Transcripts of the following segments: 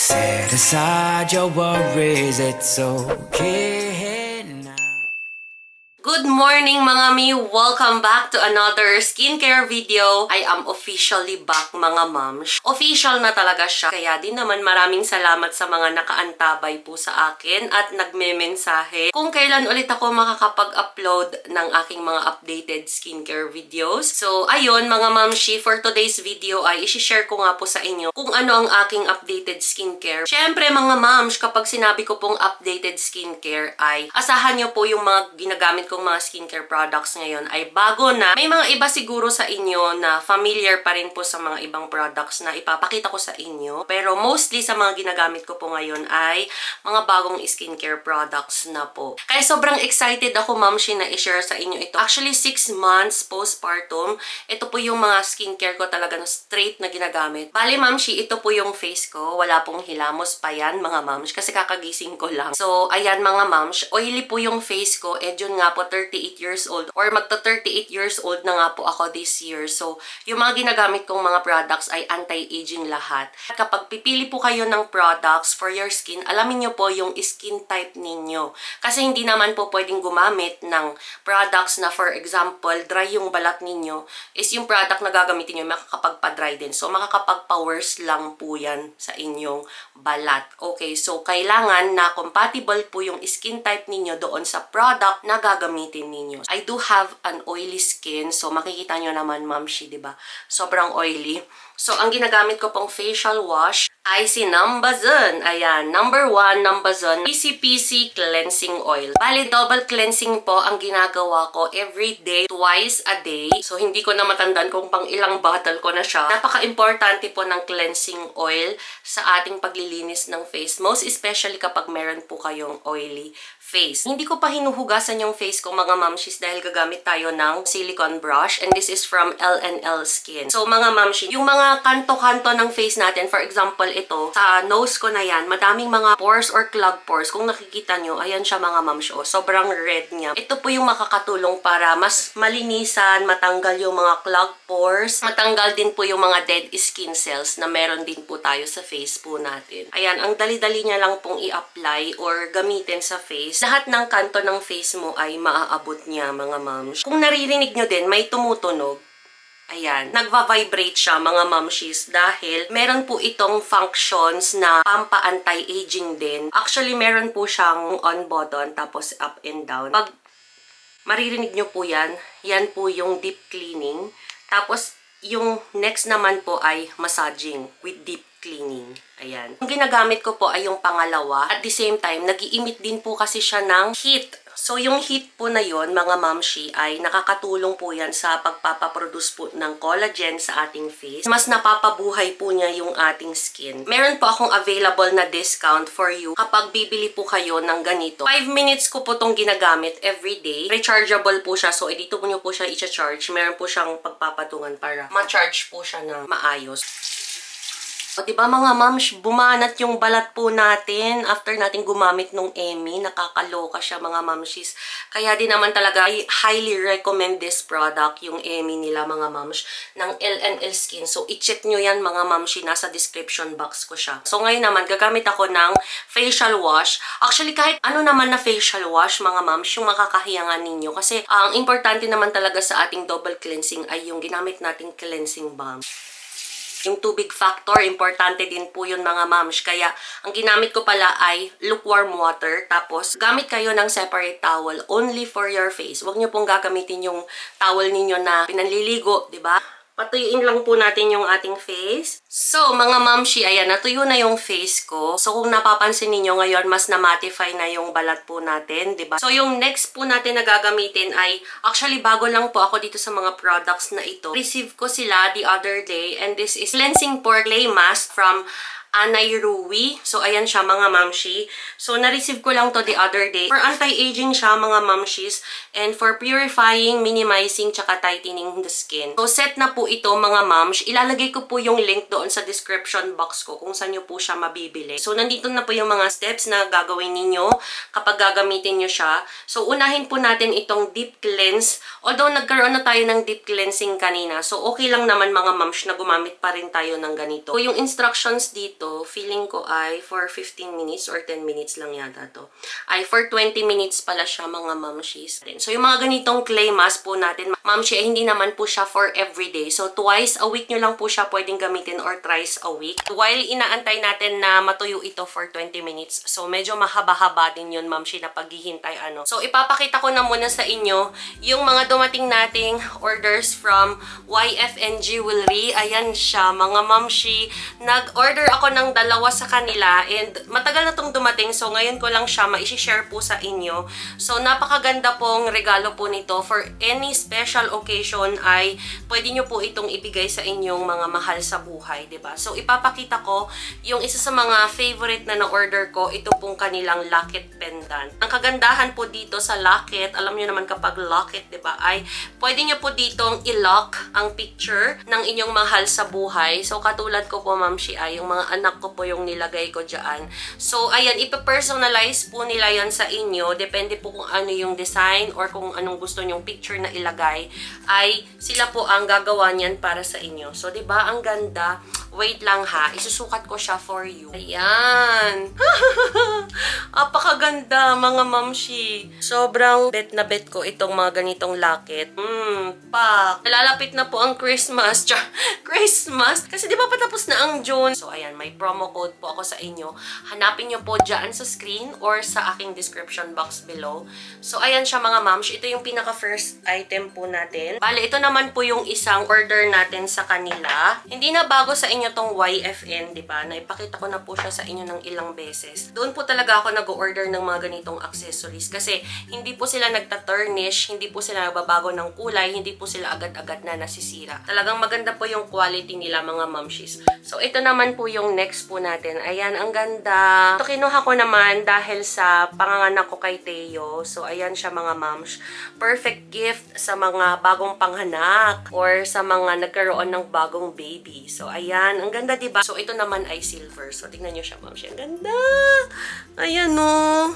Set aside your worries, it's okay now. Good morning mga mi! Welcome back to another skincare video. I am officially back mga moms. Official na talaga siya. Kaya din naman maraming salamat sa mga nakaantabay po sa akin at nagme-mensahe kung kailan ulit ako makakapag-upload ng aking mga updated skincare videos. So ayun mga mamshi, for today's video ay isi-share ko nga po sa inyo kung ano ang aking updated skincare. Syempre mga moms, kapag sinabi ko pong updated skincare ay asahan nyo po yung mga ginagamit kong mga skincare products ngayon ay bago na. May mga iba siguro sa inyo na familiar pa rin po sa mga ibang products na ipapakita ko sa inyo. Pero mostly sa mga ginagamit ko po ngayon ay mga bagong skincare products na po. Kaya sobrang excited ako, mamshi, na i-share sa inyo ito. Actually, 6 months postpartum, ito po yung mga skincare ko talaga na straight na ginagamit. Bali, mamshi, ito po yung face ko. Wala pong hilamos pa yan, mga mams, kasi kakagising ko lang. So, ayan mga mams, oily po yung face ko. Yun nga po, 38 years old or magta 38 years old na nga po ako this year. So, yung mga ginagamit kong mga products ay anti-aging lahat. Kapag pipili po kayo ng products for your skin, alamin nyo po yung skin type ninyo. Kasi hindi naman po pwedeng gumamit ng products na, for example, dry yung balat ninyo, is yung product na gagamitin nyo makakapagpa-dry din. So, makakapagpa-worse lang po yan sa inyong balat. Okay, so kailangan na compatible po yung skin type ninyo doon sa product na gagamitin ninyo. I do have an oily skin, so makikita nyo naman, mamshi, diba? Sobrang oily. So, ang ginagamit ko pong facial wash ay si Nambazon. Ayan, number 1, Nambazon PC Cleansing Oil. Bali, double cleansing po ang ginagawa ko every day, twice a day. So, hindi ko na matandaan kung pang ilang bottle ko na siya. Napaka-importante po ng cleansing oil sa ating paglilinis ng face. Most especially kapag meron po kayong oily face. Hindi ko pa hinuhugasan yung face ko, mga mamshis, dahil gagamit tayo ng silicone brush. And this is from L&L Skin. So, mga mamshis, yung mga kanto-kanto ng face natin, for example, ito, sa nose ko na yan, madaming mga pores or clog pores. Kung nakikita nyo, ayan siya mga mamshis. Sobrang red niya. Ito po yung makakatulong para mas malinisan, matanggal yung mga clog pores, matanggal din po yung mga dead skin cells na meron din po tayo sa face po natin. Ayan, ang dali-dali niya lang pong i-apply or gamitin sa face. Lahat ng kanto ng face mo ay maaabot niya, mga moms. Kung naririnig nyo din, may tumutunog. Ayan, nagva-vibrate siya, mga mamshis, dahil meron po itong functions na pampa-anti-aging din. Actually, meron po siyang on button, tapos up and down. Pag maririnig nyo po yan po yung deep cleaning. Tapos, yung next naman po ay massaging with deep cleaning. Ayan. Yung ginagamit ko po ay yung pangalawa. At the same time, nag-i-emit din po kasi siya ng heat. So, yung heat po na yon, mga mamshi, ay nakakatulong po yan sa pagpapaproduce po ng collagen sa ating face. Mas napapabuhay po niya yung ating skin. Meron po akong available na discount for you kapag bibili po kayo ng ganito. 5 minutes ko po itong ginagamit every day. Rechargeable po siya. So, dito po nyo po siya i-charge. Meron po siyang pagpapatungan para ma-charge po siya na maayos. O, diba mga moms, bumanat yung balat po natin after natin gumamit nung Emmy. Nakakaloka siya, mga momshis. Kaya din naman talaga, I highly recommend this product, yung Emmy nila, mga moms, ng L&L Skin. So, i-check nyo yan, mga momshi. Nasa description box ko siya. So, ngayon naman, gagamit ako ng facial wash. Actually, kahit ano naman na facial wash, mga moms, yung makakahiyangan ninyo. Kasi, ang importante naman talaga sa ating double cleansing ay yung ginamit nating cleansing balm. Yung tubig factor, importante din po yun, mga moms. Kaya, ang ginamit ko pala ay lukewarm water. Tapos, gamit kayo ng separate towel only for your face. Huwag nyo pong gagamitin yung towel ninyo na pinanliligo, di ba? Patuyuin lang po natin yung ating face. So, mga mamshi, ayan, natuyo na yung face ko. So, kung napapansin niyo ngayon, mas na-mattify na yung balat po natin, diba? So, yung next po natin na gagamitin ay, actually, bago lang po ako dito sa mga products na ito. Receive ko sila the other day, and this is Cleansing Pore Clay Mask from Anay Rui. So, ayan siya, mga mamshi. So, na-receive ko lang to the other day. For anti-aging siya, mga mamshis. And for purifying, minimizing, tsaka tightening the skin. So, set na po ito, mga mams. Ilalagay ko po yung link doon sa description box ko kung saan nyo po siya mabibili. So, nandito na po yung mga steps na gagawin ninyo kapag gagamitin nyo siya. So, unahin po natin itong deep cleanse. Although, nagkaroon na tayo ng deep cleansing kanina. So, okay lang naman, mga mams, na gumamit pa rin tayo ng ganito. So, yung instructions dito, ganito, feeling ko ay for 15 minutes or 10 minutes lang yata to. Ay, for 20 minutes pala siya, mga mamshis. So, yung mga ganitong clay mask po natin, mamshi, ay hindi naman po siya for everyday. So, twice a week nyo lang po siya pwedeng gamitin or thrice a week. While inaantay natin na matuyo ito for 20 minutes. So, medyo mahaba-haba din yun, mamshi, na paghihintay, ano. So, ipapakita ko na muna sa inyo yung mga dumating nating orders from YFN Jewelry. Ayan siya, mga mamshi. Nag-order ako ng dalawa sa kanila and matagal na tong dumating. So, ngayon ko lang siya ma-share po sa inyo. So, napakaganda pong regalo po nito. For any special occasion ay pwede nyo po itong ibigay sa inyong mga mahal sa buhay, 'di ba? So, ipapakita ko yung isa sa mga favorite na na-order ko, ito pong kanilang locket pendant. Ang kagandahan po dito sa locket, alam nyo naman kapag locket, 'di ba, ay pwede nyo po ditong i-lock ang picture ng inyong mahal sa buhay. So, katulad ko po, Ma'am Shi, ay yung mga anak ko po yung nilagay ko dyan. So, ayan, ipa-personalize po nila yan sa inyo. Depende po kung ano yung design or kung anong gusto nyong picture na ilagay, ay sila po ang gagawa niyan para sa inyo. So, 'di ba, ang ganda. Wait lang ha, isusukat ko siya for you. Ayan. Apakaganda, mga mamshi. Sobrang bet na bet ko itong mga ganitong locket. Pak. Nalalapit na po ang Christmas. Christmas. Kasi di ba patapos na ang June? So, ayan, may promo code po ako sa inyo. Hanapin nyo po dyan sa screen or sa aking description box below. So, ayan siya, mga mamshi. Ito yung pinaka-first item po natin. Bale, ito naman po yung isang order natin sa kanila. Hindi na bago sa inyo tong YFN, di ba? Naipakita ko na po siya sa inyo ng ilang beses. Doon po talaga ako nag-order ng mga ganitong accessories kasi hindi po sila nagta-turnish, hindi po sila nagbabago ng kulay, hindi po sila agad-agad na nasisira. Talagang maganda po yung quality nila, mga mamshis. So, ito naman po yung next po natin. Ayan, ang ganda. Ito kinuha ko naman dahil sa panganganak ko kay Teo. So, ayan siya, mga mams. Perfect gift sa mga bagong panghanak or sa mga nagkaroon ng bagong baby. So, ayan. Ang ganda, diba? So, ito naman ay silver. So, tingnan nyo siya, ma'am. Ang ganda! Ayan, oh.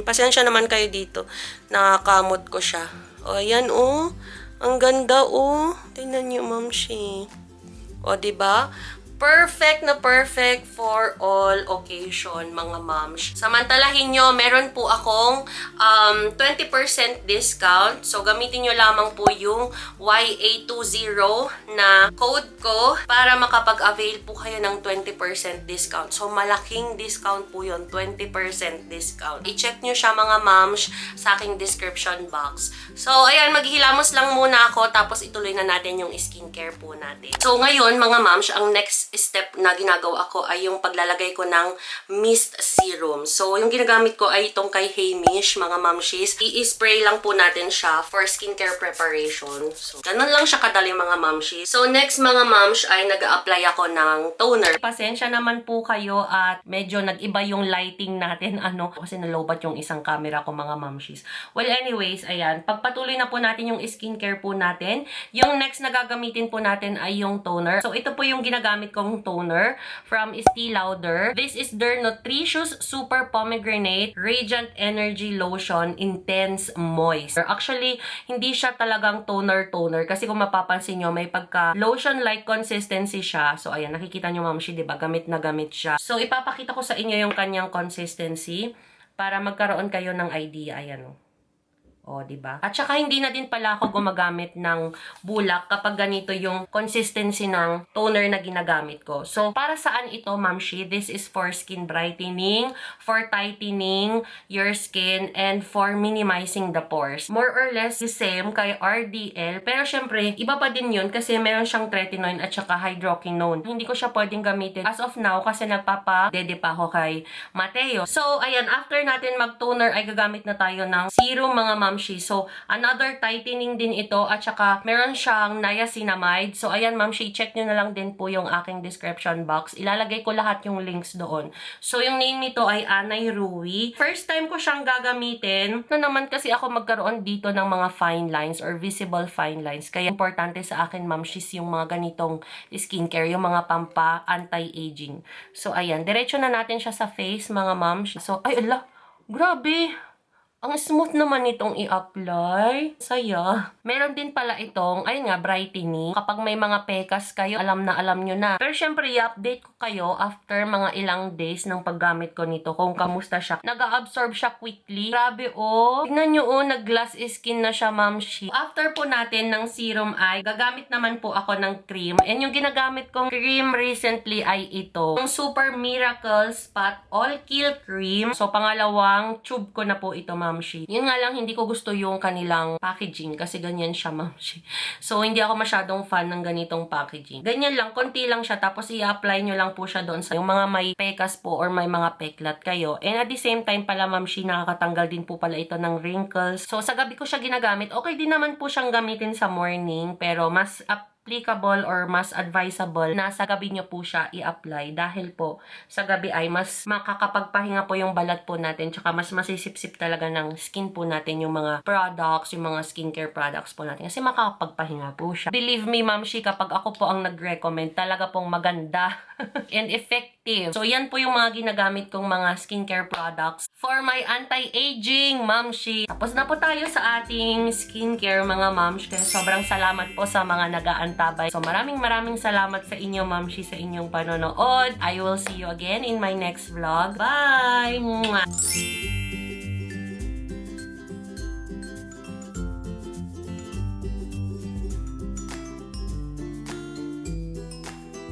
Pasensya naman kayo dito. Nakakamot ko siya. O, ayan, oh. Ang ganda, oh. Tingnan nyo, ma'am. O, diba? Perfect na perfect for all occasion, mga moms. Samantalahin nyo, meron po akong 20% discount. So, gamitin nyo lamang po yung YA20 na code ko para makapag-avail po kayo ng 20% discount. So, malaking discount po yun, 20% discount. I-check nyo siya, mga moms, sa aking description box. So, ayan, maghihilamos lang muna ako tapos ituloy na natin yung skincare po natin. So, ngayon, mga moms, ang next step na ginagawa ko ay yung paglalagay ko ng mist serum. So, yung ginagamit ko ay itong kay Hamish, mga mamshis. I-spray lang po natin siya for skincare preparation. So, ganun lang siya kadali, mga mamshis. So, next, mga mams, ay nag-a-apply ako ng toner. Pasensya naman po kayo at medyo nag-iba yung lighting natin, kasi nalobat yung isang camera ko, mga mamshis. Well, anyways, ayan, pagpatuloy na po natin yung skincare po natin. Yung next na gagamitin po natin ay yung toner. So, ito po yung ginagamit kong toner from Estee Lauder. This is their Nutritious Super Pomegranate Radiant Energy Lotion Intense Moist. Actually, hindi siya talagang toner kasi kung mapapansin nyo, may pagka lotion-like consistency siya. So, ayan, nakikita nyo, mamshi, diba? Gamit na gamit siya. So, ipapakita ko sa inyo yung kanyang consistency para magkaroon kayo ng idea. Ayan, o, diba? At saka hindi na din pala ako gumagamit ng bulak kapag ganito yung consistency ng toner na ginagamit ko. So, para saan ito, mamshi? This is for skin brightening, for tightening your skin, and for minimizing the pores. More or less the same kay RDL. Pero syempre, iba pa din yun kasi meron siyang tretinoin at saka hydroquinone. Hindi ko siya pwedeng gamitin as of now kasi nagpapa-dede pa ako kay Mateo. So, ayan, after natin mag-toner ay gagamit na tayo ng serum, mga ma'am. So, another tightening din ito at saka meron siyang niacinamide. So, ayan, ma'am, check nyo na lang din po yung aking description box. Ilalagay ko lahat yung links doon. So, yung name nito ay Anay Rui. First time ko siyang gagamitin na naman kasi ako magkaroon dito ng mga fine lines or visible fine lines. Kaya importante sa akin, ma'am, yung mga ganitong skincare, yung mga pampa anti-aging. So, ayan, diretso na natin siya sa face, mga ma'am. So, ay, ala, grabe! Ang smooth naman itong i-apply. Saya. Meron din pala itong, ayun nga, brightening. Kapag may mga pekas kayo, alam nyo na. Pero syempre, i-update ko kayo after mga ilang days ng paggamit ko nito kung kamusta siya. Nag-absorb siya quickly. Grabe oh. Tignan nyo oh, nag-glass skin na siya, Mamshi. After po natin ng serum ay, gagamit naman po ako ng cream. And yung ginagamit kong cream recently ay ito. Yung Super Miracle Spot All Kill Cream. So, pangalawang tube ko na po ito, Mamshi. Yun nga lang, hindi ko gusto yung kanilang packaging kasi ganyan siya, Mamshi. So, hindi ako masyadong fan ng ganitong packaging. Ganyan lang, konti lang siya. Tapos, i-apply nyo lang po siya doon sa yung mga may pekas po or may mga peklat kayo. And at the same time pala, Mamshi, nakakatanggal din po pala ito ng wrinkles. So, sa gabi ko siya ginagamit. Okay din naman po siyang gamitin sa morning, pero mas applicable or mas advisable na sa gabi nyo po siya i-apply dahil po sa gabi ay mas makakapagpahinga po yung balat po natin tsaka mas masisipsip talaga ng skin po natin yung mga products, yung mga skincare products po natin kasi makakapagpahinga po siya. Believe me, Mamshi, kapag ako po ang nag-recommend, talaga pong maganda and effective. So, yan po yung mga ginagamit kong mga skincare products for my anti-aging, Mamshi. Tapos na po tayo sa ating skincare, mga Mamshi. Kaya sobrang salamat po sa mga nag-aantabay. So, maraming salamat sa inyo, Mamshi, sa inyong panonood. I will see you again in my next vlog. Bye! Mwah!